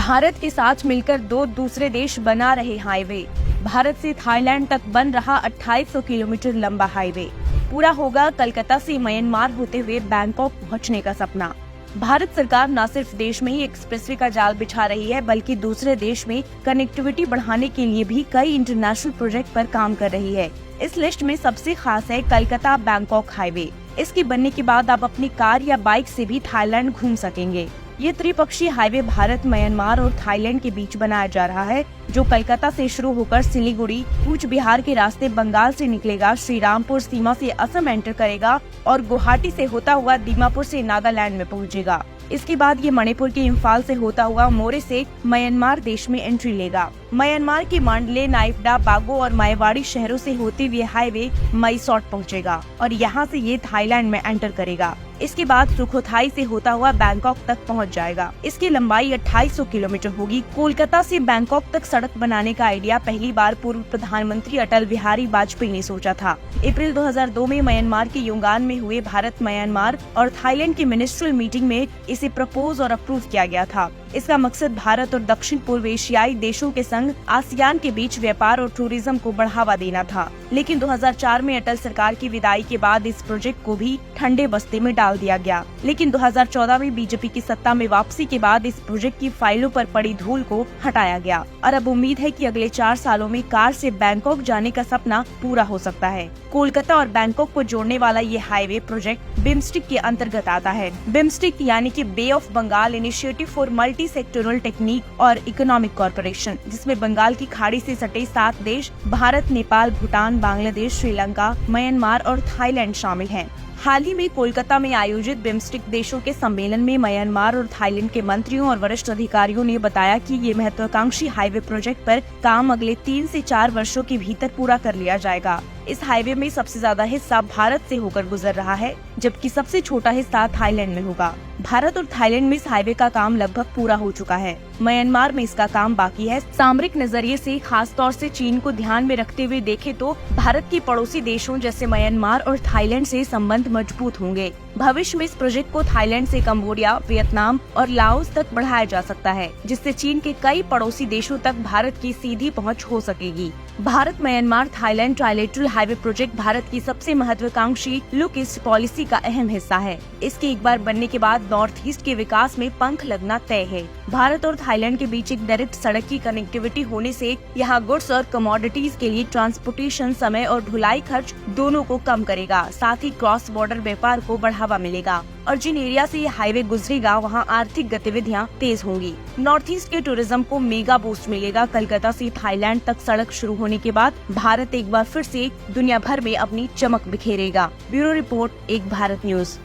भारत के साथ मिलकर दो दूसरे देश बना रहे हाईवे। भारत से थाईलैंड तक बन रहा 2800 किलोमीटर लंबा हाईवे पूरा होगा कलकत्ता से म्यांमार होते हुए बैंकॉक पहुंचने का सपना। भारत सरकार न सिर्फ देश में ही एक्सप्रेसवे का जाल बिछा रही है, बल्कि दूसरे देश में कनेक्टिविटी बढ़ाने के लिए भी कई इंटरनेशनल प्रोजेक्ट पर काम कर रही है। इस लिस्ट में सबसे खास है कलकत्ता बैंकॉक हाईवे। इसके बनने के बाद आप अपनी कार या बाइक से भी थाईलैंड घूम सकेंगे। ये त्रिपक्षीय हाईवे भारत, म्यांमार और थाईलैंड के बीच बनाया जा रहा है, जो कलकत्ता से शुरू होकर सिलीगुड़ी, कूच बिहार के रास्ते बंगाल से निकलेगा, श्रीरामपुर सीमा से असम एंटर करेगा और गुवाहाटी से होता हुआ दीमापुर से नागालैंड में पहुंचेगा। इसके बाद ये मणिपुर के इम्फाल से होता हुआ मोरे से म्यांमार देश में एंट्री लेगा। म्यांमार के मांडले, नाइफडा, बागो और मायवाड़ी शहरों से होते हुए हाईवे मैसॉट पहुंचेगा और यहां से ये थाईलैंड में एंटर करेगा। इसके बाद सुखोथाई से होता हुआ बैंकॉक तक पहुंच जाएगा। इसकी लंबाई 2800 किलोमीटर होगी। कोलकाता से बैंकॉक तक सड़क बनाने का आइडिया पहली बार पूर्व प्रधानमंत्री अटल बिहारी वाजपेयी ने सोचा था। अप्रैल 2002 में म्यांमार के योंगान में हुए भारत, म्यांमार और थाईलैंड की मिनिस्ट्रियल मीटिंग में इसे प्रपोज और अप्रूव किया गया था। इसका मकसद भारत और दक्षिण पूर्व एशियाई देशों के संग आसियान के बीच व्यापार और टूरिज्म को बढ़ावा देना था। लेकिन 2004 में अटल सरकार की विदाई के बाद इस प्रोजेक्ट को भी ठंडे बस्ते में डाल दिया गया। लेकिन 2014 में बीजेपी की सत्ता में वापसी के बाद इस प्रोजेक्ट की फाइलों पर पड़ी धूल को हटाया गया और अब उम्मीद है कि अगले 4 सालों में कार से बैंकॉक जाने का सपना पूरा हो सकता है। कोलकाता और बैंकॉक को जोड़ने वाला ये हाईवे प्रोजेक्ट बिम्स्टिक के अंतर्गत आता है। बिम्स्टिक यानी कि bay of Bengal initiative for multi sectoral technical और इकोनॉमिक कॉर्पोरेशन, जिसमें बंगाल की खाड़ी से सटे 7 देश भारत, नेपाल, भूटान, बांग्लादेश, श्रीलंका, म्यांमार और थाईलैंड शामिल हैं। हाल ही में कोलकाता में आयोजित बिम्स्टिक देशों के सम्मेलन में म्यांमार और थाईलैंड के मंत्रियों और वरिष्ठ अधिकारियों ने बताया कि ये महत्वाकांक्षी हाईवे प्रोजेक्ट पर काम अगले 3 से 4 वर्षों के भीतर पूरा कर लिया जाएगा। इस हाईवे में सबसे ज्यादा हिस्सा भारत से होकर गुजर रहा है, जबकि सबसे छोटा हिस्सा थाईलैंड में होगा। भारत और थाईलैंड में इस हाईवे का काम लगभग पूरा हो चुका है। म्यांमार में इसका काम बाकी है। सामरिक नजरिए से खास तौर से चीन को ध्यान में रखते हुए देखें तो भारत के पड़ोसी देशों जैसे म्यांमार और थाईलैंड से संबंध मजबूत होंगे। भविष्य में इस प्रोजेक्ट को थाईलैंड से कंबोडिया, वियतनाम और लाओस तक बढ़ाया जा सकता है, जिससे चीन के कई पड़ोसी देशों तक भारत की सीधी पहुंच हो सकेगी। Bharat, Myanmar, Thailand trilateral highway project Bharat की सबसे महत्वाकांक्षी लुक ईस्ट पॉलिसी का अहम हिस्सा है। इसके एक बार बनने के बाद नॉर्थ ईस्ट के विकास में पंख लगना तय है। भारत और थाईलैंड के बीच एक डायरेक्ट सड़क की कनेक्टिविटी होने से यहाँ गुड्स और कमोडिटीज के लिए ट्रांसपोर्टेशन समय और ढुलाई खर्च दोनों को कम करेगा। साथ ही क्रॉस बॉर्डर व्यापार को बढ़ावा मिलेगा और जिन एरिया से ये हाईवे गुजरेगा वहाँ आर्थिक गतिविधियाँ तेज होंगी। नॉर्थ ईस्ट के टूरिज्म को मेगा बूस्ट मिलेगा। कलकत्ता से थाईलैंड तक सड़क शुरू होने के बाद भारत एक बार फिर से दुनिया भर में अपनी चमक बिखेरेगा। ब्यूरो रिपोर्ट, एक भारत न्यूज।